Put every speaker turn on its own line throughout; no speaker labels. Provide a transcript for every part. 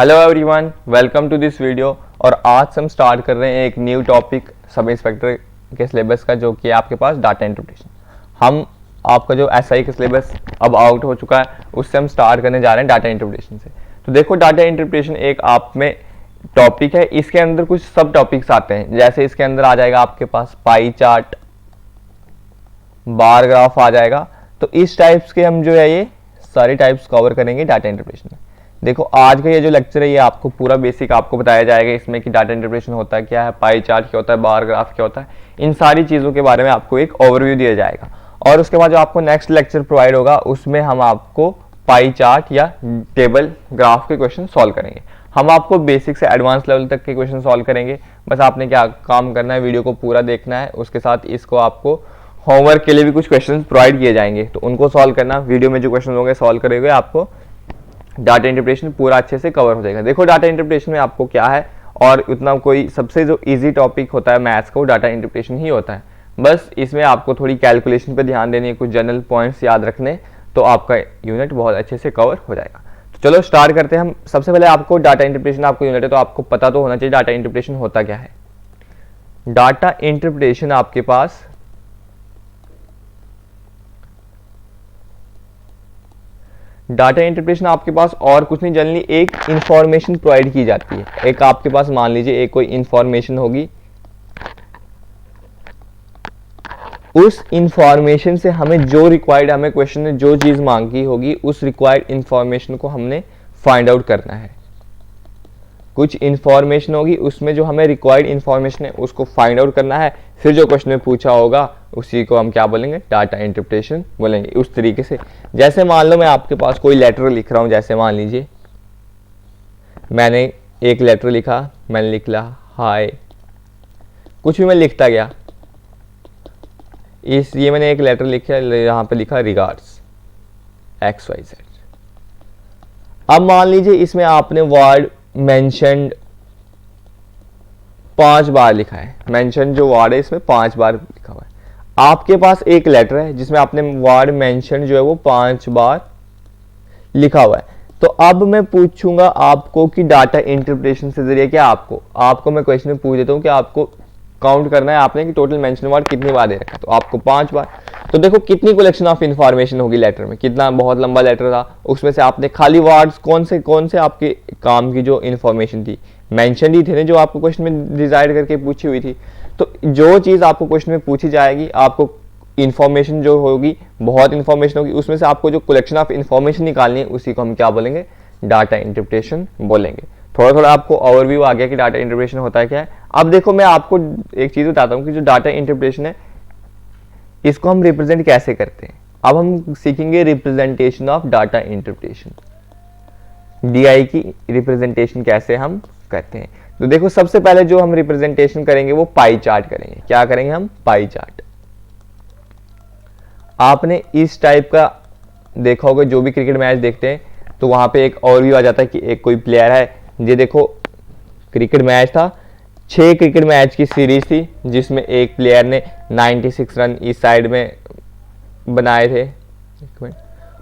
Hello everyone, welcome to this video. और आज हम स्टार्ट कर रहे हैं एक न्यू टॉपिक सब इंस्पेक्टर के सिलेबस का, जो कि है आपके पास डाटा इंटरप्रिटेशन। हम आपका जो एसआई का सिलेबस अब आउट हो चुका है, उससे हम स्टार्ट करने जा रहे हैं डाटा इंटरप्रिटेशन से। तो देखो, डाटा इंटरप्रिटेशन एक आप में टॉपिक है, इसके अंदर कुछ सब टॉपिक्स आते हैं। जैसे इसके अंदर आ जाएगा आपके पास पाई चार्ट, बार ग्राफ आ जाएगा। तो इस टाइप्स के हम जो है ये सारे टाइप्स कवर करेंगे डाटा इंटरप्रिटेशन में। देखो, आज का ये जो लेक्चर है ये आपको पूरा बेसिक आपको बताया जाएगा इसमें कि डाटा इंटरप्रिटेशन होता है क्या है, पाई चार्ट क्या होता है, बार ग्राफ क्या होता है। इन सारी चीज़ों के बारे में आपको एक ओवरव्यू दिया जाएगा। और उसके बाद जो आपको नेक्स्ट लेक्चर प्रोवाइड होगा उसमें हम आपको पाई चार्ट या टेबल ग्राफ के क्वेश्चन सॉल्व करेंगे। हम आपको बेसिक से एडवांस लेवल तक के क्वेश्चन सॉल्व करेंगे। बस आपने क्या काम करना है, वीडियो को पूरा देखना है। उसके साथ इसको आपको होमवर्क के लिए भी कुछ क्वेश्चन प्रोवाइड किए जाएंगे, तो उनको सॉल्व करना। वीडियो में जो क्वेश्चन होंगे सॉल्व करेंगे, आपको डाटा इंटरप्रिटेशन पूरा अच्छे से कवर हो जाएगा। देखो, डाटा इंटरप्रिटेशन में आपको क्या है, और उतना कोई सबसे जो इजी टॉपिक होता है मैथ्स का, वो डाटा इंटरप्रिटेशन ही होता है। बस इसमें आपको थोड़ी कैलकुलेशन पे ध्यान देनी है, कुछ जनरल पॉइंट्स याद रखने, तो आपका यूनिट बहुत अच्छे से कवर हो जाएगा। तो चलो स्टार्ट करते हैं हम। सबसे पहले आपको डाटा इंटरप्रिटेशन आपको यूनिट है, तो आपको पता तो होना चाहिए डाटा इंटरप्रिटेशन होता क्या है। डाटा इंटरप्रिटेशन आपके पास डाटा इंटरप्रिटेशन आपके पास और कुछ नहीं, जनरली एक इंफॉर्मेशन प्रोवाइड की जाती है। एक आपके पास मान लीजिए एक कोई इंफॉर्मेशन होगी, उस इंफॉर्मेशन से हमें जो रिक्वायर्ड, हमें क्वेश्चन ने जो चीज मांगी होगी, उस रिक्वायर्ड इंफॉर्मेशन को हमने फाइंड आउट करना है। कुछ इंफॉर्मेशन होगी, उसमें जो हमें रिक्वायर्ड इंफॉर्मेशन है उसको फाइंड आउट करना है। फिर जो क्वेश्चन में पूछा होगा उसी को हम क्या बोलेंगे, डाटा इंटरप्रिटेशन बोलेंगे। उस तरीके से, जैसे मान लो मैं आपके पास कोई लेटर लिख रहा हूं, जैसे मान लीजिए मैंने एक लेटर लिखा, मैंने लिख लिया हाय, कुछ भी मैं लिखता गया। ये मैंने एक लेटर लिखा, यहां पे लिखा रिगार्ड्स XYZ। अब मान लीजिए इसमें आपने वर्ड मेंशन्ड 5 बार लिखा है। मेंशन जो वर्ड है इसमें 5 बार लिखा हुआ है। आपके पास एक लेटर है जिसमें आपने वर्ड मेंशन जो है वो 5 बार लिखा हुआ है। तो अब मैं पूछूंगा आपको कि डाटा इंटरप्रिटेशन से जरिए क्या आपको मैं क्वेश्चन में पूछ देता हूं कि आपको काउंट करना है आपने कि टोटल मेंशन वर्ड कितनी बार दे रखा है। तो आपको 5 बार। तो देखो कितनी कलेक्शन ऑफ इंफॉर्मेशन होगी लेटर में, कितना बहुत लंबा लेटर था, उसमें से आपने खाली वर्ड्स कौन से आपके काम की जो इंफॉर्मेशन थी, मेंशन ही थे ना, जो आपको क्वेश्चन में डिसाइड करके पूछी हुई थी। तो जो चीज आपको क्वेश्चन में पूछी जाएगी, आपको इंफॉर्मेशन जो होगी, बहुत इंफॉर्मेशन होगी, उसमें से आपको जो कलेक्शन ऑफ इंफॉर्मेशन निकालनी है उसी को हम क्या बोलेंगे, डाटा इंटरप्रिटेशन बोलेंगे। थोड़ा थोड़ा आपको ओवरव्यू आ गया कि डाटा इंटरप्रिटेशन होता है क्या है। अब देखो, मैं आपको एक चीज बताता हूँ कि जो डाटा इंटरप्रिटेशन है इसको हम रिप्रेजेंट कैसे करते हैं। अब हम सीखेंगे representation of data interpretation, DI की रिप्रेजेंटेशन कैसे हम करते हैं। तो देखो, सबसे पहले जो हम रिप्रेजेंटेशन करेंगे वो पाई चार्ट करेंगे। क्या करेंगे हम, पाई चार्ट। आपने इस टाइप का देखा होगा, जो भी क्रिकेट मैच देखते हैं तो वहां पे एक ओवरव्यू आ जाता है कि एक कोई प्लेयर है। ये देखो, क्रिकेट मैच था, 6 क्रिकेट मैच की सीरीज थी, जिसमें एक प्लेयर ने 96 रन इस साइड में बनाए थे,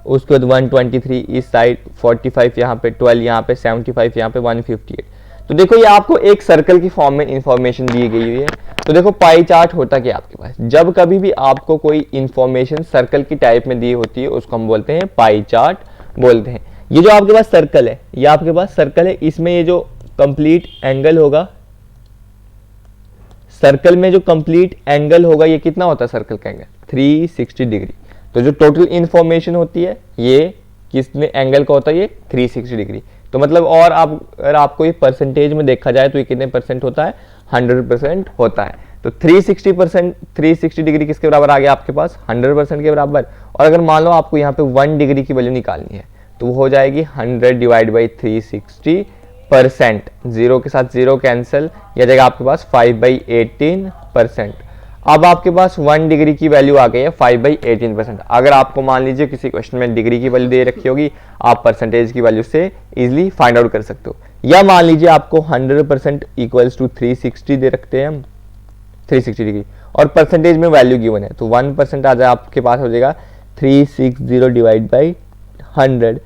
उसके बाद 123 इस साइड, 45 यहाँ पे, 12 यहाँ पे, 75 यहाँ पे, 158। तो देखो, ये आपको एक सर्कल की फॉर्म में इंफॉर्मेशन दी गई हुई है। तो देखो, पाई चार्ट होता क्या आपके पास, जब कभी भी आपको कोई इंफॉर्मेशन सर्कल की टाइप में दी होती है उसको हम बोलते हैं पाई चार्ट बोलते हैं। ये जो आपके पास सर्कल है, ये आपके पास सर्कल है, इसमें ये जो कंप्लीट एंगल होगा, सर्कल में जो कंप्लीट एंगल होगा, ये कितना होता है सर्कल का एंगल, 360 डिग्री। तो जो टोटल इंफॉर्मेशन होती है ये किसने एंगल का होता है, ये 360 डिग्री। तो मतलब, और आप अगर आपको ये परसेंटेज में देखा जाए तो ये कितने परसेंट होता है, 100% होता है। तो 360 डिग्री किसके बराबर आ गया आपके पास, 100% के बराबर। और अगर मान लो आपको यहाँ पे 1 डिग्री की वैल्यू निकालनी है तो वो हो जाएगी 100 डिवाइड बाई 360%। जीरो के साथ जीरो कैंसिल, यह जाएगा आपके पास 5/18%। अब आपके पास 1 डिग्री की वैल्यू आ गई है 5/18%। अगर आपको मान लीजिए किसी क्वेश्चन में डिग्री की वैल्यू दे रखी होगी, आप परसेंटेज की वैल्यू से इजीली फाइंड आउट कर सकते हो। या मान लीजिए आपको 100% इक्वल्स टू 360 दे रखते हैं हम, 360 डिग्री, और परसेंटेज में वैल्यू गिवन है, तो 1% आ जाए आपके पास हो जाएगा 360 डिवाइड बाई 100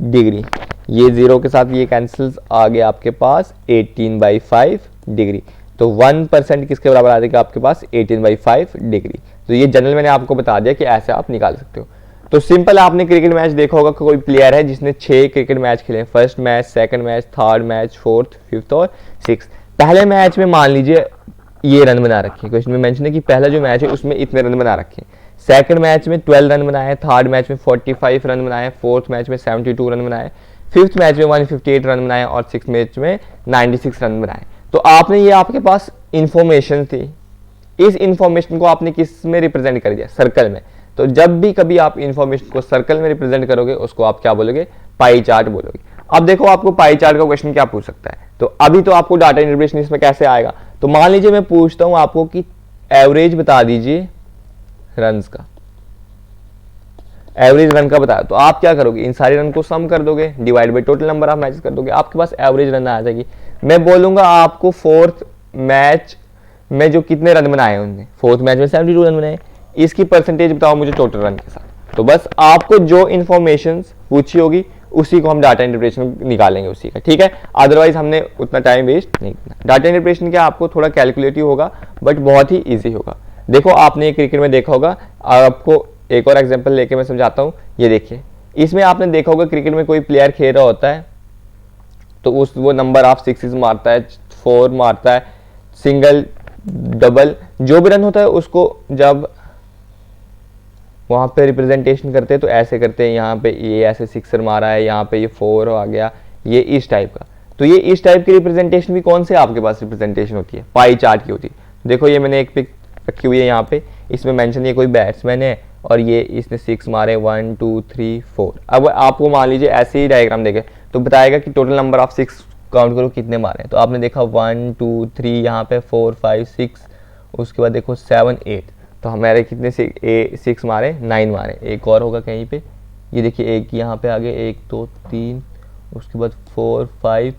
डिग्री। ये 0 के साथ ये कैंसिल आ गया आपके पास 18/5 डिग्री। तो 1% किसके बराबर आ जाएगा आपके पास 18/5 डिग्री। तो ये जनरल मैंने आपको बता दिया कि ऐसे आप निकाल सकते हो। तो सिंपल आपने क्रिकेट मैच देखा होगा कि कोई प्लेयर है जिसने 6 क्रिकेट मैच खेले, first match, second match, third match, fourth, fifth और सिक्स। पहले मैच में मान लीजिए ये रन बना रखे, क्वेश्चन में मेंशन है कि पहला जो मैच है उसमें इतने रन बना रखे। सेकंड मैच में 12 रन बनाए, थर्ड मैच में 45 रन बनाए, फोर्थ मैच में 72 रन बनाए, फिफ्थ मैच में 158 रन बनाए और सिक्स मैच में 96 रन बनाए। तो आपने ये आपके पास इंफॉर्मेशन थी, इस इंफॉर्मेशन को आपने किस में रिप्रेजेंट कर दिया, सर्कल में। तो जब भी कभी आप इंफॉर्मेशन को सर्कल में रिप्रेजेंट करोगे उसको आप क्या बोलोगे, पाई चार्ट बोलोगे। अब देखो आपको पाई चार्ट का क्वेश्चन क्या पूछ सकता है। तो अभी तो आपको डाटा इंटरप्रिटेशन इसमें कैसे आएगा, तो मान लीजिए मैं पूछता हूं आपको कि एवरेज बता दीजिए रन्स का, एवरेज रन का बताया। तो आप क्या करोगे, इन सारे रन को सम कर दोगे, divide by total number of matches कर दोगे, आपके पास एवरेज रन आ जाएगी। मैं बोलूंगा आपको फोर्थ मैच में जो कितने रन बनाए उनने, फोर्थ मैच में 72 रन बनाए, इसकी परसेंटेज बताओ मुझे टोटल रन के साथ। तो बस आपको जो इन्फॉर्मेशन पूछी होगी उसी को हम डाटा इंटरप्रिटेशन निकालेंगे उसी का, ठीक है। अदरवाइज हमने उतना टाइम वेस्ट नहीं करना। डाटा इंटरप्रिटेशन क्या आपको थोड़ा कैलकुलेटिव होगा बट बहुत ही ईजी होगा। देखो आपने क्रिकेट में देखा होगा, आपको एक और एग्जांपल लेके मैं समझाता हूँ। ये देखिए, इसमें आपने देखा होगा क्रिकेट में कोई प्लेयर खेल रहा होता है तो वो नंबर ऑफ सिक्सेस मारता है, 4 मारता है, सिंगल, डबल, जो भी रन होता है उसको जब वहां पे रिप्रेजेंटेशन करते हैं तो ऐसे करते हैं, यहाँ पे ये ऐसे सिक्सर मारा है, यहाँ पे ये 4 आ गया, ये इस टाइप का। तो ये इस टाइप की रिप्रेजेंटेशन भी कौन से आपके पास रिप्रेजेंटेशन होती है, पाई चार्ट की होती है। देखो ये मैंने एक पिक रखी हुई है यहाँ पे, इसमें मेंशन ये कोई बैट्समैन है और ये इसने 6 मारे, 1 2 3 4। अब आपको मान लीजिए ऐसे ही डायग्राम देखे तो बताएगा कि टोटल नंबर ऑफ 6 काउंट करो कितने मारे। तो आपने देखा 1 2 3, यहाँ पे 4 5 6, उसके बाद देखो 7 8, तो हमारे कितने से 6 मारे, 9 मारे। एक और होगा कहीं पे, ये देखिए एक यहाँ पे आगे 1 2 3, उसके बाद 4 5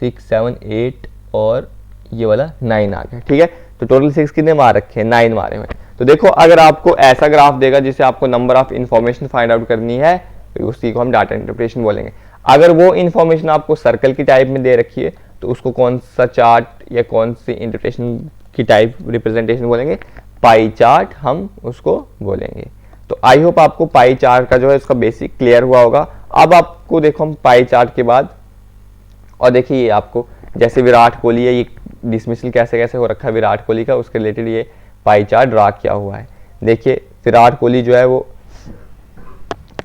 6 7 8 और ये वाला 9 आ गया, ठीक है। तो टोटल 6 कितने मार रखे हैं, 9 मारे हुए। तो देखो अगर आपको ऐसा ग्राफ देगा जिसे आपको number of information find out करनी है तो उसी को हम डाटा इंटरप्रिटेशन बोलेंगे। अगर वो इंफॉर्मेशन आपको सर्कल की टाइप में दे रखी है तो उसको कौन सा चार्ट या कौन सी इंटरप्रिटेशन की टाइप रिप्रेजेंटेशन बोलेंगे, पाई चार्ट हम उसको बोलेंगे। तो आई होप आपको पाई चार्ट का जो है इसका बेसिक क्लियर हुआ होगा। अब आपको देखो हम पाई चार्ट के बाद, और देखिए ये आपको जैसे विराट कोहली है, ये डिसमिसल कैसे कैसे हो रखा है विराट कोहली का, उसके रिलेटेड ये पाई चार्ट ड्रा किया हुआ है। देखिए विराट कोहली जो है वो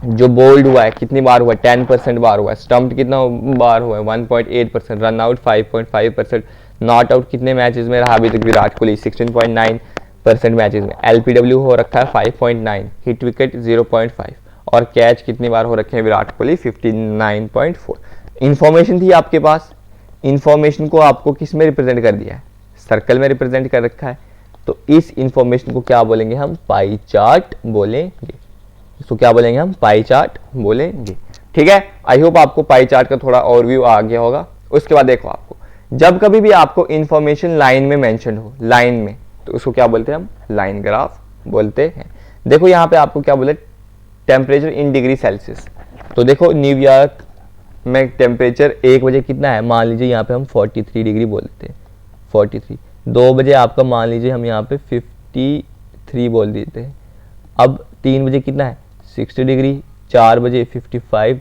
जो बोल्ड हुआ है कितनी बार हुआ है, 10% बार हुआ है, स्टम्प्ड कितना बार हुआ है 1.8%, रन आउट 5.5%, नॉट आउट कितने मैचेस में रहा अभी तक विराट कोहली 16.9% मैचेस में, एलपीडब्ल्यू हो रखा है 5.9, हिट विकेट 0.5 और कैच कितनी बार हो रखे हैं विराट कोहली 59.4। इंफॉर्मेशन थी आपके पास, इंफॉर्मेशन को आपको किस में रिप्रेजेंट कर दिया है, सर्कल में रिप्रेजेंट कर रखा है। तो इस इंफॉर्मेशन को क्या बोलेंगे हम, पाई चार्ट बोलेंगे। इसको क्या बोलेंगे हम, पाई चार्ट बोलेंगे, ठीक है। आई होप आपको पाई चार्ट का थोड़ा ओवरव्यू आ गया होगा। उसके बाद देखो आपको जब कभी भी आपको इंफॉर्मेशन लाइन में मेंशन हो, लाइन में, तो उसको क्या बोलते हैं हम, लाइन ग्राफ बोलते हैं। देखो यहाँ पे आपको क्या बोले, टेम्परेचर इन डिग्री सेल्सियस। तो देखो न्यूयॉर्क में टेम्परेचर 1 बजे कितना है, मान लीजिए यहाँ पे हम 43 डिग्री बोलते हैं, 43। 2 बजे आपका मान लीजिए हम यहाँ पे 53 बोल देते हैं। अब 3 बजे कितना है 60 डिग्री, 4 बजे 55,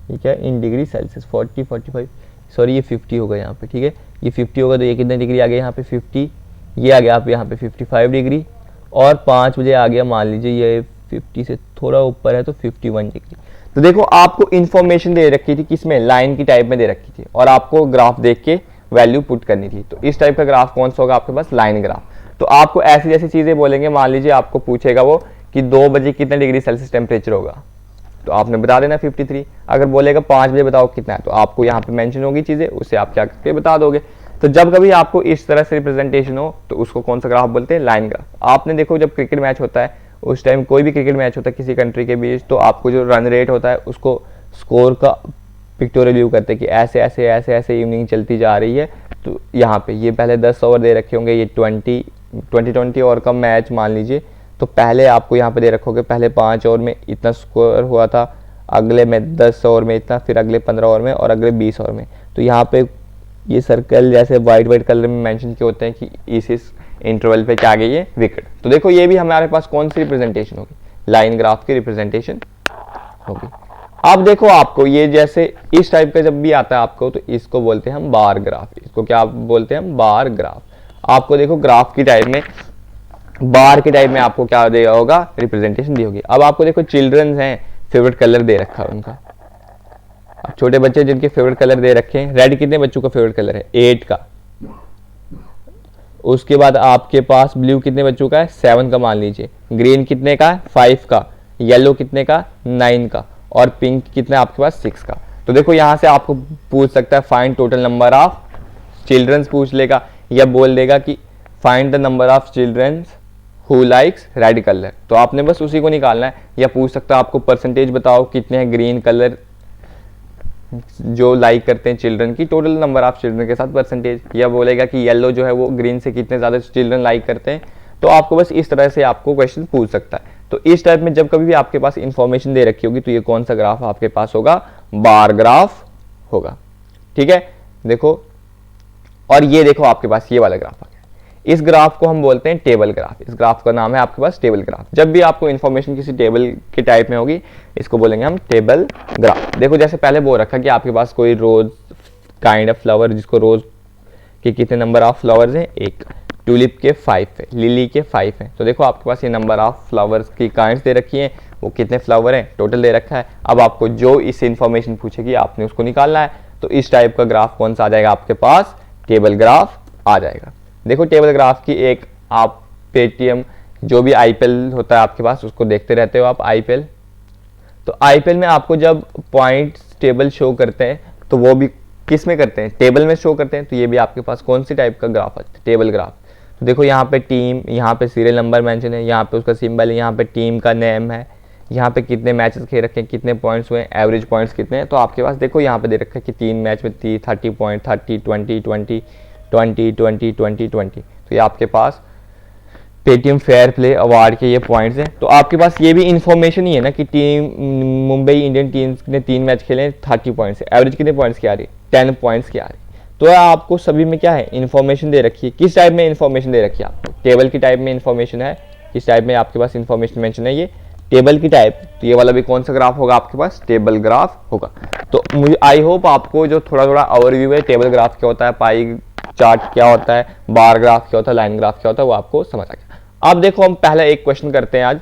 ठीक है, इन डिग्री सेल्सियस 40 45, सॉरी ये 50 होगा यहाँ पे, ठीक है, ये 50 होगा तो ये कितने डिग्री आ गया यहाँ पे 50, ये आ गया आप यहाँ पे 55 डिग्री, और 5 बजे आ गया मान लीजिए ये 50 से थोड़ा ऊपर है तो 51 डिग्री। तो देखो आपको इन्फॉर्मेशन दे रखी थी किसमें, लाइन की टाइप में दे रखी थी, और आपको ग्राफ देख के वैल्यू पुट करनी थी। तो इस टाइप का ग्राफ कौन सा होगा आपके पास, लाइन ग्राफ। तो आपको ऐसी जैसी चीजें बोलेंगे, मान लीजिए आपको पूछेगा वो कि 2 बजे कितने डिग्री सेल्सियस टेम्परेचर होगा, तो आपने बता देना 53। अगर बोलेगा 5 बजे बताओ कितना है, तो आपको यहाँ पे मेंशन होगी चीजें, उससे आप क्या करके बता दोगे। तो जब कभी आपको इस तरह से रिप्रेजेंटेशन हो तो उसको कौन सा ग्राफ बोलते हैं, लाइन ग्राफ। आपने देखो जब क्रिकेट मैच होता है उस टाइम, कोई भी क्रिकेट मैच होता है किसी कंट्री के बीच, तो आपको जो रन रेट होता है उसको स्कोर का पिक्टोरियल व्यू करते हैं कि ऐसे ऐसे ऐसे ऐसे इवनिंग चलती जा रही है। तो यहाँ पे ये पहले 10 ओवर दे रखे होंगे, ये 20 ओवर का मैच मान लीजिए, तो पहले आपको यहाँ पे दे रखोगे पहले 5 ओवर में इतना स्कोर हुआ था, अगले में 10 ओवर में इतना, फिर अगले 15 ओवर में और अगले 20 ओवर में। तो यहाँ पे ये सर्कल जैसे वाइट कलर में मेंशन किए होते हैं कि इस इंटरवल पे क्या आ गई है, विकेट। तो देखो ये भी हमारे पास कौन सी रिप्रेजेंटेशन होगी, लाइन ग्राफ की रिप्रेजेंटेशन होगी। अब देखो आपको ये जैसे इस टाइप का जब भी आता है आपको, तो इसको बोलते हैं हम बार ग्राफ। इसको क्या बोलते हैं हम, बार ग्राफ। आपको देखो ग्राफ की टाइप में, बार के टाइप में आपको क्या दिया होगा, रिप्रेजेंटेशन दी होगी। अब आपको देखो चिल्ड्रंस हैं, फेवरेट कलर दे रखा है उनका। अब छोटे बच्चे जिनके फेवरेट कलर दे रखे हैं, रेड कितने बच्चों का फेवरेट कलर है, 8 का। उसके बाद आपके पास ब्लू कितने बच्चों का है, 7 का मान लीजिए। ग्रीन कितने का है, 5 का। येलो कितने का, 9 का। और पिंक कितना आपके पास, 6 का। तो देखो यहां से आपको पूछ सकता है find total number of childrens पूछ लेगा, या बोल देगा कि find the number of childrens who likes red colour. तो आपने बस उसी को निकालना है। या पूछ सकता है आपको परसेंटेज बताओ कितने हैं ग्रीन कलर जो लाइक करते हैं चिल्ड्रन की, टोटल नंबर ऑफ चिल्ड्रन के साथ परसेंटेज। या बोलेगा कि येलो जो है वो ग्रीन से कितने ज्यादा चिल्ड्रन लाइक करते हैं। तो आपको बस इस तरह से आपको क्वेश्चन पूछ सकता है। तो इस टाइप में जब कभी भी आपके पास इंफॉर्मेशन दे रखी होगी, तो ये कौन सा ग्राफ आपके पास होगा, बार ग्राफ होगा। ठीक है, देखो। और ये देखो आपके पास ये वाला ग्राफ आ गया। इस ग्राफ को हम बोलते हैं टेबल ग्राफ। इस ग्राफ का नाम है आपके पास टेबल ग्राफ। जब भी आपको इंफॉर्मेशन किसी टेबल के टाइप में होगी, इसको बोलेंगे हम टेबल ग्राफ। देखो जैसे पहले बोल रखा कि आपके पास कोई रोज काइंड ऑफ फ्लावर, जिसको रोज के कितने नंबर ऑफ फ्लावर्स हैं, 1। ट्यूलिप के 5 है, लिली के 5 हैं। तो देखो आपके पास ये नंबर ऑफ फ्लावर्स की काइंड्स दे रखी हैं, वो कितने फ्लावर हैं टोटल दे रखा है। अब आपको जो इस इंफॉर्मेशन पूछेगी आपने उसको निकालना है। तो इस टाइप का ग्राफ कौन सा आ जाएगा आपके पास, टेबल ग्राफ आ जाएगा। देखो टेबल ग्राफ की एक आप पेटीएम जो भी आईपीएल होता है आपके पास, उसको देखते रहते हो आप आईपीएल। तो आईपीएल में आपको जब पॉइंट्स टेबल शो करते हैं, तो वो भी किस में करते हैं, टेबल में शो करते हैं। तो ये भी आपके पास कौन सी टाइप का ग्राफ है, टेबल ग्राफ। तो देखो यहाँ पे टीम, यहाँ पे सीरियल नंबर मेंशन है, यहाँ पे उसका सिंबल है, यहाँ पे टीम का नेम है, यहाँ पे कितने मैचेस खेल रखे हैं, कितने पॉइंट्स हुए, एवरेज पॉइंट्स कितने हैं। तो आपके पास देखो यहाँ पे दे रखा है कि 3 मैच में 30 पॉइंट, 30, 20, 20, 20, 20, 20, 20। तो ये आपके पास पेटीएम फेयर प्ले अवार्ड के ये पॉइंट्स हैं। तो आपके पास ये भी इंफॉर्मेशन ही है ना कि टीम मुंबई इंडियन टीम्स ने 3 मैच खेले, 30 पॉइंट्स है, एवरेज कितने पॉइंट्स की आ रही है, 10 पॉइंट्स की आ रही है। तो आपको सभी में क्या है, इन्फॉर्मेशन दे रखी है। किस टाइप में इन्फॉर्मेशन दे रखी है आपको, टेबल की टाइप में इन्फॉर्मेशन है। किस टाइप में आपके पास इन्फॉर्मेशन मेंशन है, ये टेबल की टाइप। तो ये वाला भी कौन सा ग्राफ होगा आपके पास, टेबल ग्राफ होगा। तो मुझे आई होप आपको जो थोड़ा थोड़ा ओवरव्यू है, टेबल ग्राफ क्या होता है, पाई चार्ट क्या होता है, बार ग्राफ क्या होता है, लाइन ग्राफ क्या होता है, वो आपको समझ आ गया। अब देखो हम पहले एक क्वेश्चन करते हैं आज,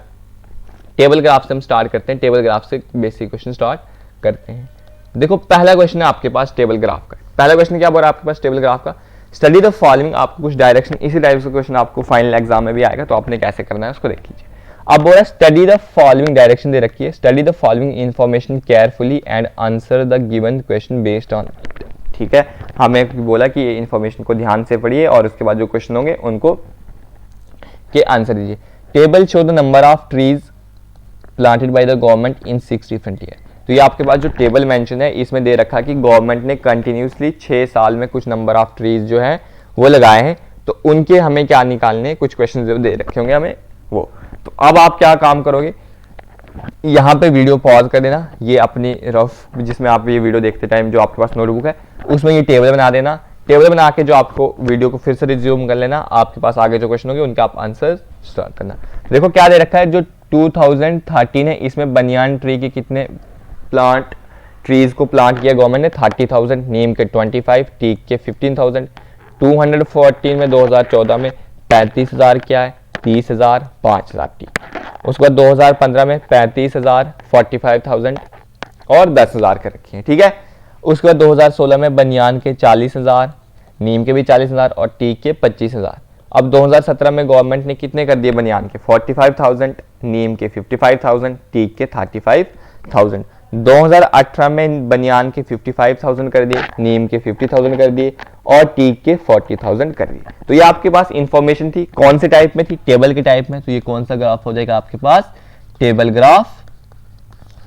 टेबल ग्राफ से हम स्टार्ट करते हैं। टेबल ग्राफ से बेसिक क्वेश्चन स्टार्ट करते हैं। देखो पहला क्वेश्चन है आपके पास टेबल ग्राफ का। पहला क्वेश्चन क्या बोल रहा है आपके पास टेबल ग्राफ का, स्टडी द फॉलोइंग। आपको कुछ डायरेक्शन, इसी टाइप से क्वेश्चन आपको फाइनल एग्जाम में भी आएगा, तो आपने कैसे करना है उसको देख लीजिए। अब बोल रहा है स्टडी द फॉलोइंग, डायरेक्शन दे रखी है, study the following information carefully and answer the given question based on. ठीक है, हमें बोला कि ये इन्फॉर्मेशन को ध्यान से पढ़िए और उसके बाद जो क्वेश्चन होंगे उनको के आंसर दीजिए। Table show the number of trees planted by the government in 6 different year. तो ये आपके पास जो टेबल मेंशन है, इसमें दे रखा कि गवर्नमेंट ने कंटिन्यूसली 6 साल में कुछ नंबर ऑफ ट्रीज जो है वो लगाए हैं। तो उनके हमें क्या निकालने, कुछ क्वेश्चन जो दे रखे होंगे हमें वो। तो अब आप क्या काम करोगे, यहाँ पे वीडियो पॉज कर देना, ये अपनी रफ जिसमें आप ये वीडियो देखते टाइम जो आपके पास नोटबुक है उसमें ये टेबल बना देना। टेबल बना के जो आपको वीडियो को फिर से रिज्यूम कर लेना, आपके पास आगे जो क्वेश्चन होंगे उनका आप आंसर स्टार्ट करना। देखो क्या दे रखा है, जो 2013 है इसमें बनियान ट्री के कितने प्लांट ट्रीज को प्लांट किया गवर्नमेंट ने, 30,000, नीम के 25, टीक के 15,000। 214 में 2014 में 35,000 क्या है, 30,000, 5,000 टीक। उसके बाद 2015 में 35,000, 45,000 और 10,000 कर रखी है। ठीक है, उसके बाद 2016 में बनियान के 40,000, नीम के भी 40,000 और टीक के 25,000। अब 2017 में गवर्नमेंट ने कितने कर दिए, बनियान के 45,000, नीम के 55,000, टीक के 35,000। 2018 में बनियान के 55,000 कर दिए, नीम के 50,000 कर दिए और टीक के 40,000 कर दिए। तो ये आपके पास इंफॉर्मेशन थी, कौन से टाइप में थी, टेबल के टाइप में। तो ये कौन सा ग्राफ हो जाएगा आपके पास, टेबल ग्राफ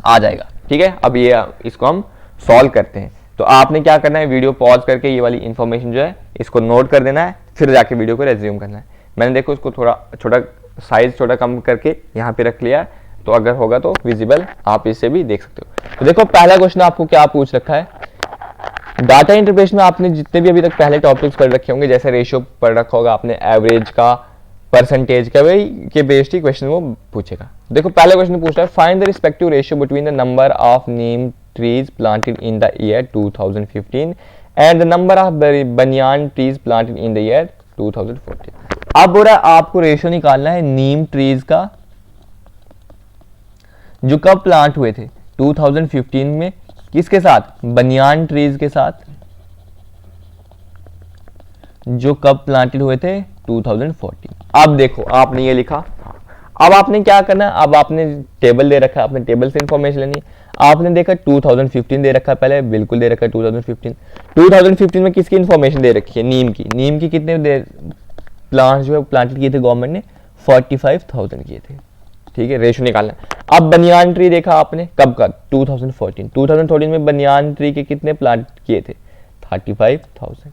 आ जाएगा। ठीक है, अब ये इसको हम सॉल्व करते हैं। तो आपने क्या करना है, वीडियो पॉज करके ये वाली इंफॉर्मेशन जो है इसको नोट कर देना है, फिर जाके वीडियो को रेज्यूम करना है। मैंने देखो इसको थोड़ा छोटा साइज छोटा कम करके यहाँ पे रख लिया, तो अगर होगा तो विजिबल आप इसे भी देख सकते हो। तो देखो पहला क्वेश्चन आपको क्या पूछ रखा है, डाटा इंटरप्रिटेशन में आपने जितने भी अभी तक पहले टॉपिक्स पढ़ रखे होंगे, जैसे रेशियो पढ़ रखा होगा आपने, एवरेज का, परसेंटेज का, वही के बेस्ड ही क्वेश्चन वो पूछेगा। देखो पहला क्वेश्चन पूछ रहा है, find the respective ratio between the number of neem trees planted in the year 2015 and the number of banyan trees planted in the year 2014। अब बोल रहा है आपको रेशियो निकालना है नीम ट्रीज का जो कब प्लांट हुए थे 2015 में, किसके साथ, बनियान ट्रीज के साथ, जो कब प्लांटेड हुए थे 2014। अब देखो आपने ये लिखा, अब आपने क्या करना है, अब आपने टेबल दे रखा है, आपने टेबल से इंफॉर्मेशन लेनी। आपने देखा 2015 दे रखा है, पहले बिल्कुल दे रखा है 2015 में किसकी इंफॉर्मेशन दे रखी है, नीम की कितने प्लांट जो है प्लांटेड किए थे गवर्नमेंट ने, 45,000 किए थे, ठीक है, रेशो निकालना है। अब बनियान ट्री देखा आपने कब का, 2014 में बनियान ट्री के कितने प्लांट किए थे, 35,000।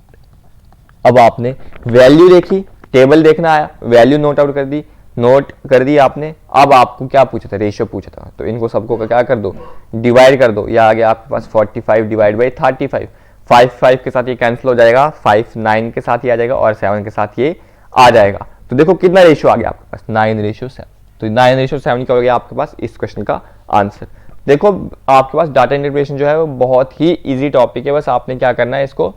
अब आपने वैल्यू देखी, टेबल देखना आया, वैल्यू नोट कर दी आपने। अब आपको क्या पूछा था, रेशियो पूछा था, तो इनको सबको क्या कर दो, डिवाइड कर दो। या आ गया आपके पास 45 डिवाइड बाई 35, 5 के साथ ये कैंसिल हो जाएगा, 5 9 के साथ ये आ जाएगा और 7 के साथ ये आ जाएगा। तो देखो कितना रेशियो आ गया आपके पास, 9:7। तो 9:7 क्या हो गया आपके पास इस क्वेश्चन का आंसर। देखो आपके पास डाटा इंटरप्रिटेशन जो है वो बहुत ही इजी टॉपिक है, बस आपने क्या करना है, इसको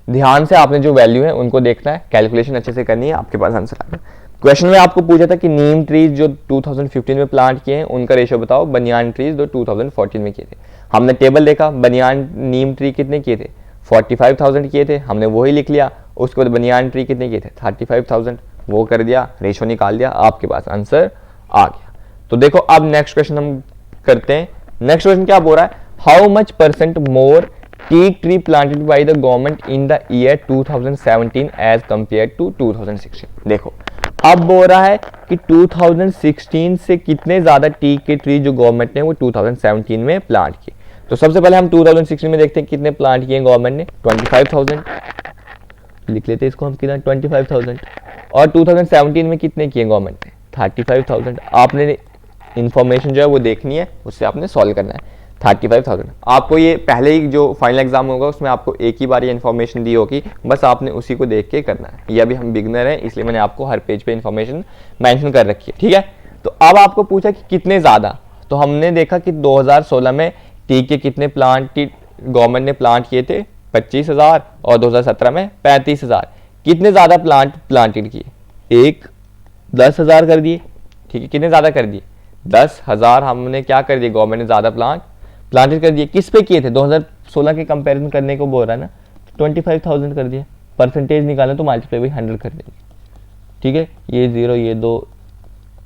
ध्यान से आपने जो वैल्यू है उनको देखना है, कैलकुलेशन अच्छे से करनी है, आपके पास आंसर आ गया। क्वेश्चन में आपको पूछा था कि नीम ट्रीज जो 2015 में प्लांट किए हैं उनका रेशियो बताओ, बनियान ट्रीज जो 2014 में किए थे। हमने टेबल देखा, बनियान नीम ट्री कितने किए थे, 45,000 किए थे, हमने वही लिख लिया। उसके बाद बनियान ट्री कितने किए थे, 35,000, वो कर दिया, रेशियो निकाल दिया, आपके पास आंसर आ गया। तो देखो अब नेक्स्ट क्वेश्चन हम करते हैं। नेक्स्ट क्वेश्चन क्या बोल रहा है, how much percent more teak tree planted by the government in the year 2017 as compared to 2016। देखो अब बोल रहा है कि 2016 से कितने ज्यादा टीक के ट्री जो गवर्नमेंट ने वो 2017 में प्लांट किए। तो सबसे पहले हम 2016 में देखते हैं कितने प्लांट किए गवर्नमेंट ने, 25,000 लिख लेते हैं इसको हम, कितना 25,000। और 2017 में कितने किए गवर्नमेंट ने, 35,000। आपने इंफॉर्मेशन जो है वो देखनी है, उससे आपने सॉल्व करना है। 35,000 आपको ये पहले ही जो फाइनल एग्जाम होगा उसमें आपको एक ही बार ये इन्फॉर्मेशन दी होगी, बस आपने उसी को देख के करना है। ये अभी हम बिगनर हैं इसलिए मैंने आपको हर पेज पे इन्फॉर्मेशन मेंशन कर रखी है, ठीक है। तो अब आपको पूछा कि कितने ज़्यादा, तो हमने देखा कि 2016 में टीक के कितने प्लांट गवर्नमेंट ने प्लांट किए थे, 25,000, और 2017 में 35,000। कितने ज़्यादा प्लांटेड किए, 10,000 कर दिए, ठीक है। कितने ज़्यादा कर दिए, 10,000 हमने क्या कर दिए, गवर्नमेंट ने ज़्यादा प्लांटेड कर दिए। किस पे किए थे, 2016 के कंपैरिजन करने को बोल रहा है ना, 25,000 कर दिया। परसेंटेज निकालना तो मल्टीप्लाई बाई 100 कर देंगे, ठीक है। ये 0 ये 2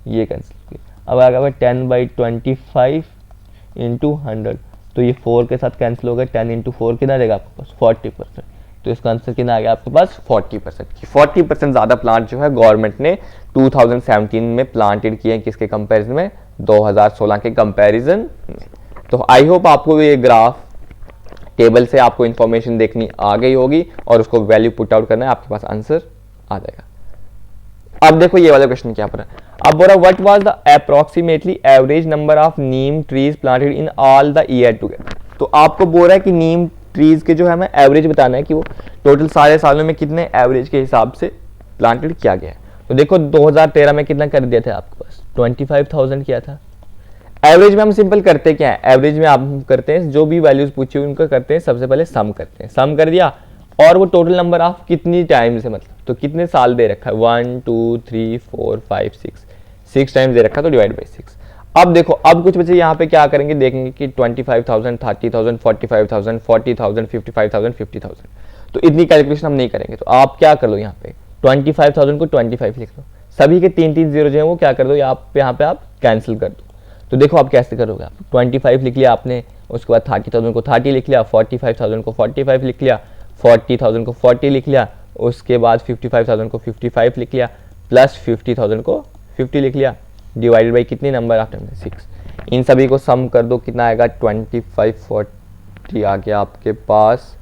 ये कैंसिल किया। अब आ गया 10/25 इंटू 100, तो ये 4 के साथ कैंसिल हो गया। 10 इंटू 4 कितना रहेगा आपके पास, 40%। तो इसका आंसर कितना आ गया आपके पास, 40%। 40% ज़्यादा प्लांट जो है गवर्नमेंट ने 2017 में प्लांटेड किए हैं, किसके कंपैरिजन में, 2016 के कंपैरिजन में। तो आई होप आपको ये ग्राफ टेबल से आपको इंफॉर्मेशन देखनी आ गई होगी और उसको वैल्यू पुट आउट करना है, आपके पास आंसर आ जाएगा। अब देखो ये वाला क्वेश्चन क्या पड़ा, अब बोला what was the approximately average number of neem trees planted in all the year together. तो आपको बोल रहा है कि नीम ट्रीज के जो है हमें एवरेज बताना है कि वो टोटल सारे सालों में कितने एवरेज के हिसाब से प्लांटेड किया गया है। तो देखो 2013 में कितना कर दिया था आपके पास, 25,000 किया था। एवरेज में हम सिंपल करते क्या है, एवरेज में आप करते हैं जो भी वैल्यूज पूछी हुई उनको करते हैं, सबसे पहले सम करते हैं, सम कर दिया और वो टोटल नंबर ऑफ कितनी टाइम से, मतलब तो कितने साल दे रखा है, 1 2 3 4 5 6 टाइम्स दे रखा है, तो डिवाइड बाई 6। अब देखो अब कुछ बच्चे यहाँ पे क्या करेंगे, देखेंगे कि 25,000 30,000 45,000 40,000 55,000 50,000, तो इतनी कैलकुलेशन हम नहीं करेंगे। तो आप क्या कर लो, यहाँ पे 25,000 को 25 लिख लो, सभी के 3 जीरो जो है वो क्या कर दो, यहाँ पे आप कैंसिल कर दो। तो देखो आप कैसे करोगे, आप 25 लिख लिया आपने, उसके बाद 30,000 को 30 लिख लिया, 45,000 को 45 लिख लिया, 40,000 को 40 लिख लिया, उसके बाद 55,000 को 55 लिख लिया, प्लस 50,000 को 50 लिख लिया, डिवाइडेड बाई कितनी नंबर आफ्टर 6। इन सभी को सम कर दो, कितना आएगा 25 40 आ गया आपके पास,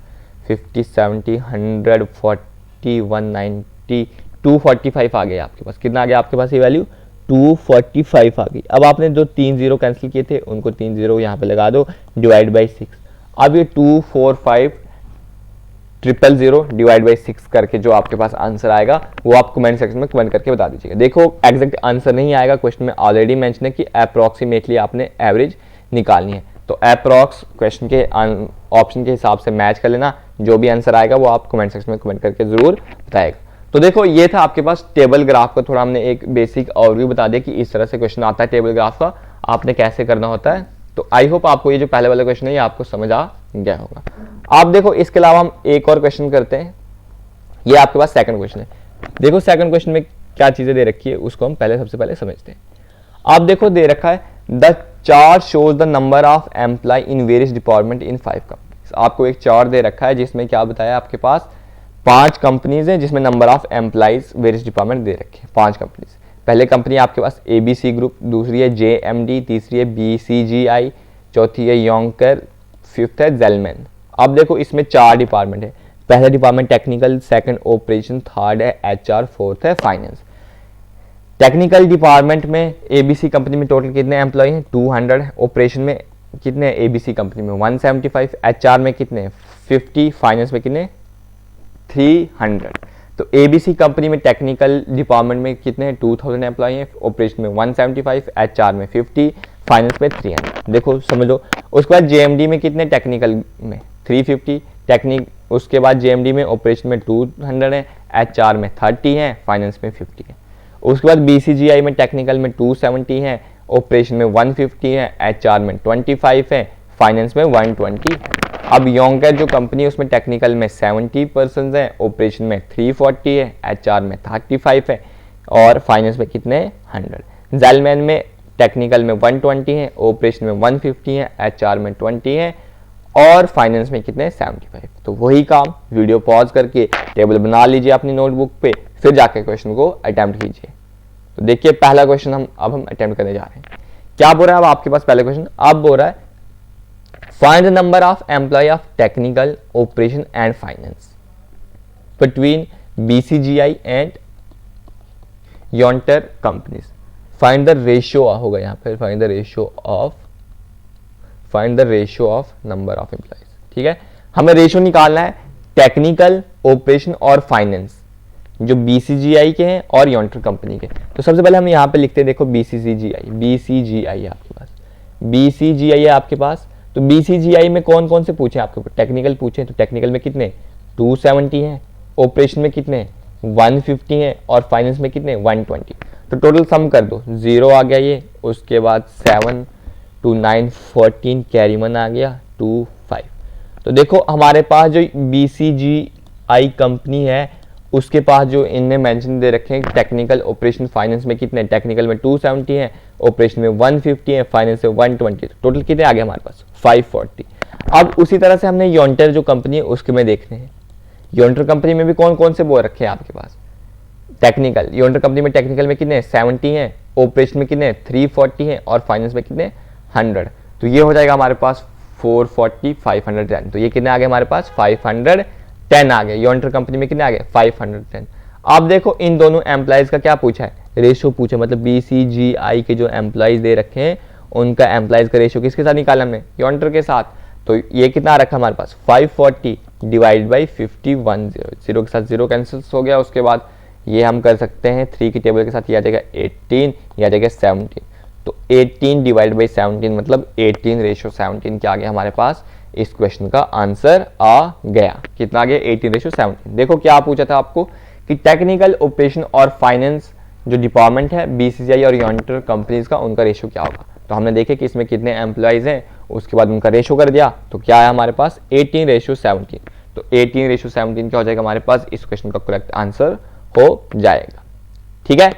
50 70 100 40 190 245 आ गया आपके पास। कितना आ गया आपके पास ये वैल्यू, 245 आ गई। अब आपने जो 3 जीरो कैंसिल किए थे उनको 3 जीरो यहाँ पे लगा दो, डिवाइड बाई 6। अब ये 245,000 डिवाइड बाई 6 करके जो आपके पास आंसर आएगा वो आप कमेंट सेक्शन में कमेंट करके बता दीजिएगा। देखो एग्जैक्ट आंसर नहीं आएगा, क्वेश्चन में ऑलरेडी मेंशन है कि अप्रॉक्सीमेटली आपने एवरेज निकालनी है। तो अप्रॉक्स क्वेश्चन के ऑप्शन के हिसाब से मैच कर लेना, जो भी आंसर आएगा वो आप कमेंट सेक्शन में कमेंट करके जरूर बताएगा। तो देखो ये था आपके पास टेबल ग्राफ का थोड़ा हमने एक बेसिक ओवरव्यू बता दिया कि इस तरह से क्वेश्चन आता है टेबल ग्राफ का, आपने कैसे करना होता है। तो आई होप आपको ये जो पहले वाला क्वेश्चन है ये आपको समझ आ गया होगा। आप देखो इसके अलावा हम एक और क्वेश्चन करते हैं, ये आपके पास सेकंड क्वेश्चन है। देखो सेकंड क्वेश्चन में क्या चीजें दे रखी है उसको हम सबसे पहले समझते हैं। आप देखो दे रखा है the chart shows the number of employ in various department in 5 companies. आपको एक चार्ट दे रखा है जिसमें क्या बताया आपके पास 5 कंपनीज है जिसमें number of employees various department दे रखे हैं 5 कंपनीज। पहले कंपनी आपके पास ABC ग्रुप, दूसरी है JMD, तीसरी है BCGI, चौथी है योंकर, फिफ्थ है जेलमैन। अब देखो इसमें 4 डिपार्टमेंट है। पहला department technical, second operation, third है HR, फोर्थ है फाइनेंस। टेक्निकल डिपार्टमेंट में ABC कंपनी में टोटल कितने एम्प्लॉय हैं 200, ऑपरेशन में कितने ABC कंपनी में 175, HR में कितने 50, फाइनेंस में कितने 300। तो ABC कंपनी में टेक्निकल डिपार्टमेंट में कितने 2000 एम्प्लॉय हैं, ऑपरेशन में 175, HR में 50, फाइनेंस में 300। देखो समझो। उसके बाद JMD में कितने टेक्निकल में 350, उसके बाद JMD में ऑपरेशन में 200 है, HR में 30 है, फाइनेंस में 50 है। उसके बाद BCGI में टेक्निकल में 270 है, ऑपरेशन में 150 है, HR में 25 है, फाइनेंस में 120 है। अब योंकर जो कंपनी है उसमें टेक्निकल में 70 पर्सन है, ऑपरेशन में 340 है, HR में 35 है और फाइनेंस में कितने 100। जेलमैन में टेक्निकल में 120 है, ऑपरेशन में 150 है, HR में 20 है और फाइनेंस में कितने 75। तो वही काम वीडियो पॉज करके टेबल बना लीजिए अपनी नोटबुक पे, फिर जाके क्वेश्चन को अटेम्प्ट कीजिए। तो देखिए पहला क्वेश्चन हम अटेम्प्ट करने जा रहे हैं। क्या बोल रहा है अब आपके पास पहला क्वेश्चन? अब बोल रहा है find the number of employee of technical, operation and finance between BCGI and Yonter companies. Find the ratio होगा यहाँ पे, find the ratio of number of employees. ठीक है, हमें रेशियो निकालना है टेक्निकल, ऑपरेशन और फाइनेंस जो BCGI के हैं और योंटर कंपनी के। तो सबसे पहले हम यहाँ पे लिखते हैं, देखो BCGI है आपके पास, BCGI है आपके पास। तो BCGI में कौन कौन से पूछे आपके ऊपर? टेक्निकल पूछे, तो टेक्निकल में कितने 270 हैं, ऑपरेशन में कितने 150 हैं और फाइनेंस में कितने 120। तो टोटल सम कर दो, 0 आ गया ये, उसके बाद 7 2 9 14, कैरी 1 आ गया 2 5। तो देखो हमारे पास जो BCGI कंपनी है उसके पास जो इनने मेंशन दे रखे हैं टेक्निकल, ऑपरेशन, फाइनेंस में कितने, टेक्निकल में 270 है, ऑपरेशन में 150 है, फाइनेंस में 120। टोटल कितने आ गए हमारे पास 540। अब उसी तरह से हमने योंटर जो कंपनी है उसके में देखने हैं। योंटर कंपनी में भी कौन कौन से बोल रखे हैं आपके पास? टेक्निकल, योंटर कंपनी में टेक्निकल में कितने 70 हैं, ऑपरेशन में कितने 340 हैं और फाइनेंस में कितने 100। तो ये हो जाएगा हमारे पास 440 510। तो ये कितने आ गए हमारे पास 510 आ गए। योंटर कंपनी में कितने आ गए 510। अब देखो इन दोनों एम्प्लॉयज का क्या पूछा है, रेशियो पूछा, मतलब BCGI के जो एम्प्लॉयज दे रखे हैं उनका एम्प्लॉयज का रेशियो किसके साथ निकाला हमने, योंटर के साथ। तो ये कितना रखा हमारे पास 540 डिवाइड बाई 51, 0 के साथ 0 कैंसिल हो गया। उसके बाद ये हम कर सकते हैं 3 की टेबल के साथ, ये आ जाएगा 18, ये आ जाएगा 17। तो 18 डिवाइड बाई 17 मतलब 18 रेशियो 17 क्या आ गया हमारे पास, इस क्वेश्चन का आंसर आ गया। कितना आ गया 18 रेशियो 17। देखो क्या पूछा था आपको कि टेक्निकल, ऑपरेशन और फाइनेंस जो डिपार्टमेंट है BCGI और योंटर कंपनीज का, उनका रेशियो क्या होगा। तो हमने देखे कि इसमें कितने एम्प्लॉयज हैं, उसके बाद उनका रेशियो कर दिया। तो क्या है हमारे पास 18 रेशियो 17। तो 18 रेशियो 17 क्या हो जाएगा हमारे पास, इस क्वेश्चन का करेक्ट आंसर हो जाएगा। ठीक है,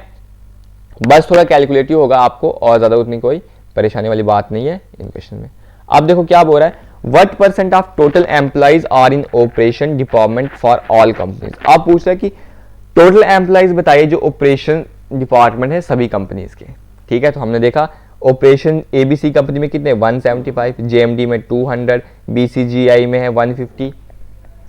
बस थोड़ा कैलकुलेटिव होगा आपको और ज्यादा उतनी कोई परेशानी वाली बात नहीं है इन क्वेश्चन में। अब देखो क्या बोल रहा है, what percent of total employees are in operation department for all companies. आप पूछ रहे हैं कि टोटल एम्प्लॉयज बताइए जो ऑपरेशन डिपार्टमेंट है सभी कंपनीज के। ठीक है, तो हमने देखा ऑपरेशन ABC कंपनी में कितने 175, JMD में 200, BCGI में है 150,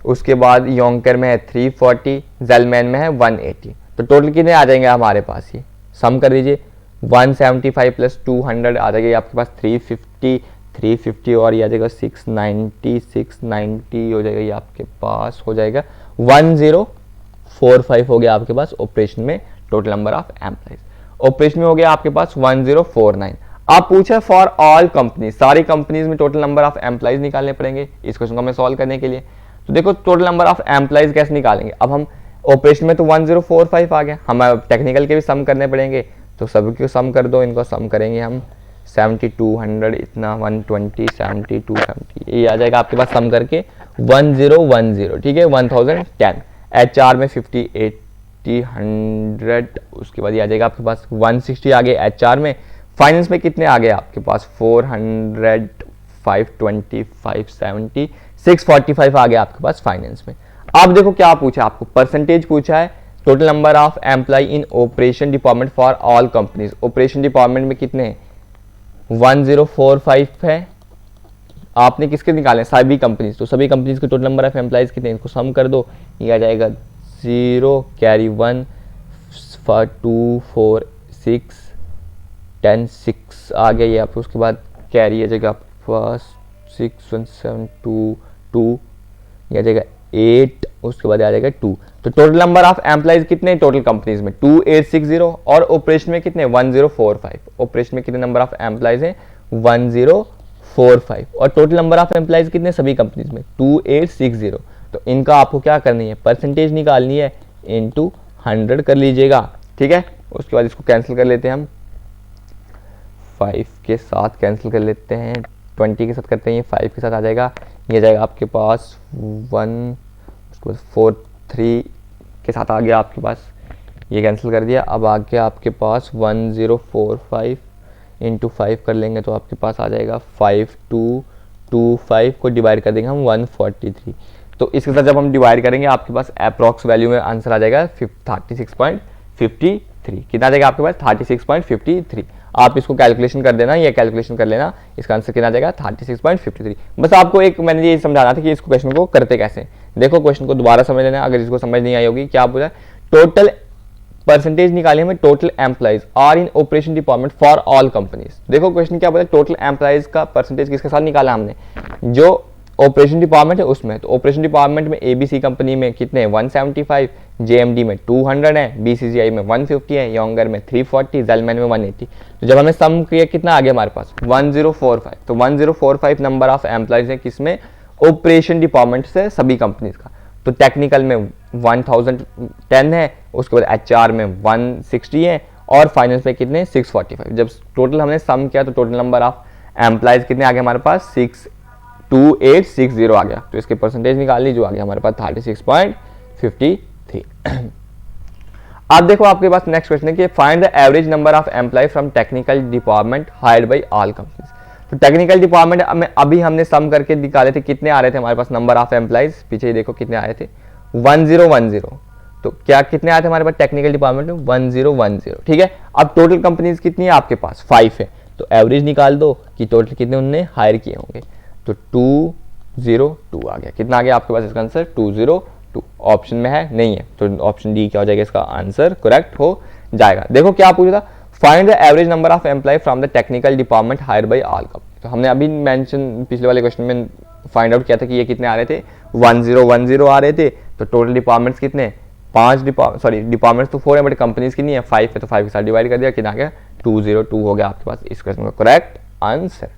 उसके बाद योंकर में है 340, जेलमैन में है 180। तो टोटल कितने आ जाएंगे हमारे पास, ये सम कर दीजिए 175 प्लस 200 आ जाएगा आपके पास 350 और ये आ जाएगा 690 हो जाएगा, ये आपके पास हो जाएगा 1045 हो गया आपके पास ऑपरेशन में total number of employees. Operation में हो गया आपके पास 1049। आप पूछा फॉर ऑल कंपनी, सारी कंपनीज में टोटल नंबर ऑफ एम्प्लॉइज निकालने पड़ेंगे इस क्वेश्चन को हमें सॉल्व करने के लिए। तो देखो टोटल नंबर ऑफ एम्प्लॉइज कैसे निकालेंगे, अब हम ऑपरेशन में तो 1045 आ गया, हम टेक्निकल के भी सम करने पड़ेंगे, तो सभी को सम कर दो, इनको सम करेंगे हम 7200 इतना 120 72 70 ये आ जाएगा आपके पास सम करके 1010, ठीक है 1010। HR में 50 80 100, उसके बाद ये आ जाएगा आपके पास 160 आ गए HR में। फाइनेंस में कितने आ गए आपके पास 400 520 570 645 आ गया आपके पास फाइनेंस में। अब देखो क्या पूछा, आपको परसेंटेज पूछा है total number of employ in operation department for all companies. Operation department में कितने हैं 1045 है, आपने किसके निकाले सभी कंपनीज, तो सभी कंपनीज के टोटल नंबर ऑफ एम्प्लॉयज कितने हैं इसको सम कर दो, ये आ जाएगा 0 कैरी 1 2 4 6 10 6 आ गया ये आपको, उसके बाद कैरी आ जाएगा आपके पास 6 1 7 2 2 ये आ जाएगा 8, उसके बाद आ जाएगा 2। तो टोटल नंबर ऑफ एम्प्लॉइज कितने टोटल कंपनीज में 2860 और ऑपरेशन में कितने 1045। ऑपरेशन में कितने नंबर ऑफ एम्प्लॉइज हैं 1045 और टोटल नंबर ऑफ एम्प्लॉइज कितने सभी कंपनीज में 2860। तो इनका आपको क्या करनी है परसेंटेज निकालनी है इनटू 100 कर लीजिएगा, ठीक है। उसके बाद इसको कैंसिल कर लेते हैं हम, 5 के साथ कैंसिल कर लेते हैं, 20 के साथ करते हैं, ये 5 के साथ आ जाएगा, ये जाएगा आपके पास 1, उसके बाद 4 3 के साथ आ गया आपके पास, ये कैंसिल कर दिया। अब आ गया आपके पास 1045 इंटू 5 कर लेंगे तो आपके पास आ जाएगा 5225 को डिवाइड कर देंगे हम 143। तो इसके साथ जब हम डिवाइड करेंगे आपके पास अप्रॉक्स वैल्यू में आंसर आ जाएगा 36.53। कितना आ जाएगा आपके पास 36.53। आप इसको कैलकुलेशन कर देना, ये कैलकुलेशन कर लेना, इसका आंसर कितना आ जाएगा 36.53। बस आपको एक मैंने ये समझाना था कि इस क्वेश्चन को करते कैसे। देखो क्वेश्चन को दोबारा समझ लेना अगर इसको समझ नहीं आई होगी। क्या बोला, टोटल परसेंटेज निकाली हमें total employees are in operation department for all companies. देखो क्वेश्चन क्या बोला, टोटल एम्प्लॉइज का परसेंटेज किसके साथ निकाला हमने, जो ऑपरेशन डिपार्टमेंट है उसमें। तो ऑपरेशन डिपार्टमेंट में एबीसी कंपनी में कितने 175, जेएमडी में 200 है, बीसीजीआई में 150 है, योंगर में 340, जेलमैन में 180। तो जब हमें सम किया कितना आ गया हमारे पास 1045। तो 1045 नंबर ऑफ एम्प्लॉइज है किसमें ऑपरेशन डिपार्टमेंट से सभी कंपनीज का। तो टेक्निकल में 1010 है, उसके बाद एचआर में 160 है और फाइनेंस में कितने 645। जब टोटल हमने सम किया तो टोटल नंबर ऑफ एम्प्लॉइज कितने आ गए हमारे पास 62860 आ गया। तो इसके परसेंटेज निकाल ली जो आ गया हमारे पास 36.53। अब देखो आपके पास नेक्स्ट क्वेश्चन है कि find the average number of employ from technical department hired by all companies. तो टेक्निकल डिपार्टमेंट में अभी हमने सम करके निकाले थे, कितने आ रहे थे हमारे पास नंबर ऑफ एम्प्लॉइज, पीछे ही देखो कितने आए थे 1010। तो क्या कितने आए थे हमारे पास टेक्निकल डिपार्टमेंट में 1010, ठीक है। अब टोटल कंपनीज कितनी है आपके पास 5 है, तो एवरेज निकाल दो कि टोटल कितने उन्होंने हायर किए होंगे। तो 202 आ गया, कितना आ गया आपके पास इसका आंसर 202। ऑप्शन में है नहीं है तो ऑप्शन डी क्या हो जाएगा इसका आंसर करेक्ट हो जाएगा। देखो क्या पूछा था, find the average number of employ from the technical department hire by all company. तो हमने अभी मेंशन पिछले वाले क्वेश्चन में फाइंड आउट किया था कि ये कितने आ रहे थे 1010 आ रहे थे। तो टोटल डिपार्टमेंट्स कितने 5 डिपार्टमेंट्स तो 4 है बट कंपनीज कितनी है 5 है, तो 5 के साथ डिवाइड कर दिया, कितना आ गया 202 हो गया आपके पास इस क्वेश्चन का करेक्ट आंसर।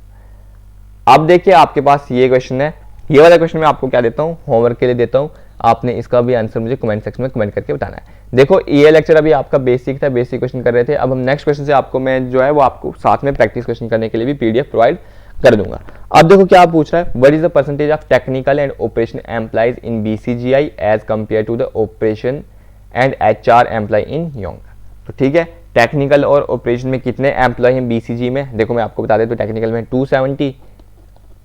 अब देखिए आपके पास ये क्वेश्चन है, ये वाला क्वेश्चन मैं आपको क्या देता हूँ होमवर्क के लिए देता हूँ, आपने इसका भी आंसर मुझे कमेंट सेक्शन में कमेंट करके बताना है। देखो ये लेक्चर अभी आपका बेसिक था, बेसिक क्वेश्चन कर रहे थे। अब हम नेक्स्ट क्वेश्चन से आपको मैं जो है वो आपको साथ में प्रैक्टिस क्वेश्चन करने के लिए भी पीडीएफ प्रोवाइड कर दूंगा। अब देखो क्या पूछ रहा है, what is the percentage of technical and operation employees in BCGI as compare to the operation and HR employee in Yonger. तो ठीक है, टेक्निकल और ऑपरेशन में कितने एम्प्लॉय हैं बीसीजी में, देखो मैं आपको बता देता हूँ टेक्निकल में 270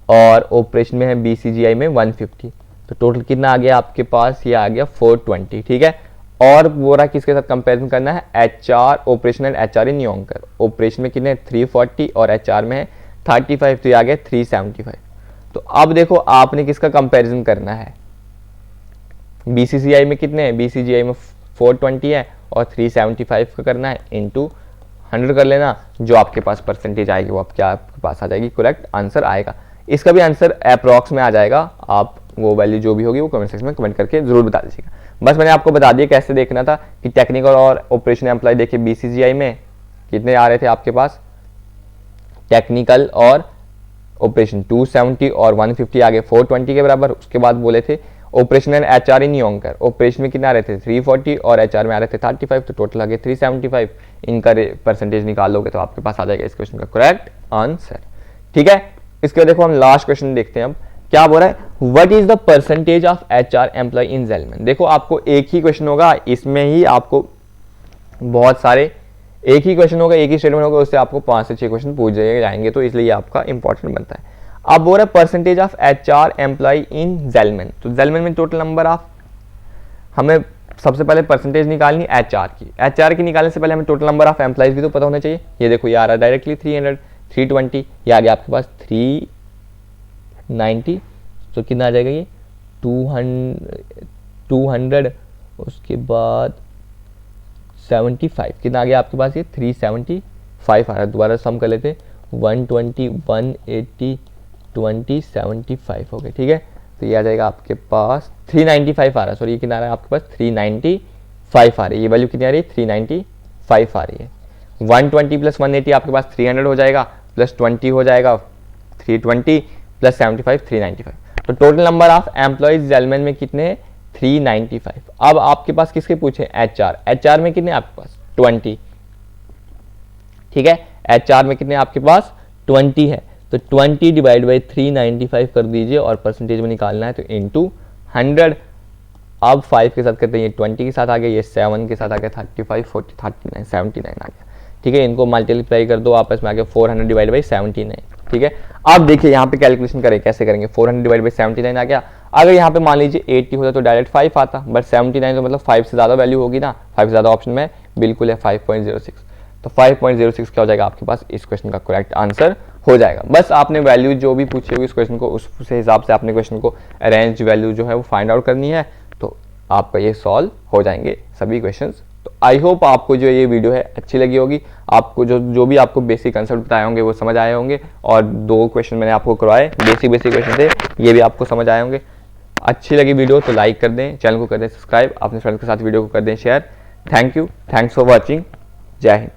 और ऑपरेशन में है बीसीजीआई में 150। तो टोटल कितना आ गया आपके पास, ये आ गया 420, ठीक है। और वो रहा किसके साथ कंपैरिजन करना है, HR operation and HR in Yonker. Operation में कितने 340 और एचआर में है 35, तो ये आ गया 375। तो अब देखो आपने किसका कंपैरिजन करना है, बीसीसीआई में कितने हैं, बीसीजीआई में 420 है और 375 का करना है इनटू 100 कर लेना, जो आपके पास परसेंटेज आएगी वो आपके पास आ जाएगी, करेक्ट आंसर आएगा। इसका भी आंसर अप्रॉक्स में आ जाएगा, आप वो वैल्यू जो भी होगी वो कमेंट सेक्शन में कमेंट करके जरूर बता दीजिएगा। बस मैंने आपको बता दिया कैसे देखना था कि टेक्निकल और ऑपरेशन एम्प्लॉय देखिए BCGI में कितने आ रहे थे आपके पास, टेक्निकल और ऑपरेशन 270 और 150 आगे 420 के बराबर। उसके बाद बोले थे operation and HR in Yonker, operation में कितने आ रहे थे 340 और HR में आ रहे थे 35, तो टोटल आ गए 375। इनका परसेंटेज निकाल लोगे तो आपके पास आ जाएगा इस क्वेश्चन का करेक्ट आंसर। ठीक है, इसके बाद देखो हम लास्ट क्वेश्चन देखते हैं। अब क्या बोल रहा है, what is the percentage of HR employee in Jelman. देखो आपको एक ही क्वेश्चन होगा, इसमें ही आपको बहुत सारे एक ही क्वेश्चन होगा, एक ही स्टेटमेंट होगा, उससे आपको 5 से 6 क्वेश्चन पूछ जाएंगे, तो इसलिए आपका इंपॉर्टेंट बनता है। अब बोल रहा है percentage of HR employee in Gelman, तो जेलमैन में टोटल नंबर ऑफ, हमें सबसे पहले परसेंटेज निकालनी HR की। HR की निकालने से पहले हमें टोटल नंबर ऑफ एम्प्लॉयज भी तो पता होना चाहिए। ये देखो ये आ रहा है डायरेक्टली 300, 320, ये आ गया आपके पास 390, तो कितना आ जाएगा ये 200, उसके बाद 75, कितना आ गया आपके पास ये 375 आ रहा है। दोबारा सम कर लेते, 120, 180, 20, 75 हो गए। ठीक है, तो ये आ जाएगा आपके पास 395 आ रहा है, सॉरी ये कितना आ रहा है आपके पास 395 आ रही है, ये वैल्यू कितनी आ रही है 395 आ रही है। 120 प्लस 180 आपके पास 300 हो जाएगा, प्लस 20 हो जाएगा 320, प्लस 75 395, तो total number of employees Gelman में कितने हैं 395। अब आपके पास किसके पूछे HR में कितने आपके पास 20। ठीक है, HR में कितने आपके पास 20 है, तो 20 डिवाइड बाई 395 कर दीजिए और परसेंटेज में निकालना है तो इनटू 100। अब 5 के साथ करते हैं, ये 20 के साथ आ गया, ये 7 के साथ आ गया 35, 40, 39, 79 आ गया। ठीक है, इनको मल्टीप्लाई कर दो आपस में आ गया 400 डिवाइड बाई 79। ठीक है, अब देखिए यहाँ पे कैलकुलेशन करें कैसे करेंगे, 400 डिवाइड बाई 79 आ गया। अगर यहाँ पे मान लीजिए 80 होता तो डायरेक्ट 5 आता, बट 79 तो मतलब 5 से ज़्यादा वैल्यू होगी ना, 5 से ज़्यादा ऑप्शन में बिल्कुल है 5.06, तो 5.06 क्या हो जाएगा आपके पास, इस क्वेश्चन का करेक्ट आंसर हो जाएगा। बस आपने वैल्यू जो भी पूछी होगी इस क्वेश्चन को, उस हिसाब से आपने क्वेश्चन को अरेंज वैल्यू जो है वो फाइंड आउट करनी है, तो आपका ये सॉल्व हो जाएंगे सभी क्वेश्चंस। तो आई होप आपको जो ये वीडियो है अच्छी लगी होगी, आपको जो भी आपको बेसिक कंसेप्ट बताए होंगे वो समझ आए होंगे, और 2 क्वेश्चन मैंने आपको करवाए बेसिक क्वेश्चन थे, ये भी आपको समझ आए होंगे। अच्छी लगी वीडियो तो लाइक कर दें, चैनल को कर दें सब्सक्राइब, अपने फ्रेंड्स के साथ वीडियो को कर दें share. Thank you, thanks for watching, जय हिंद।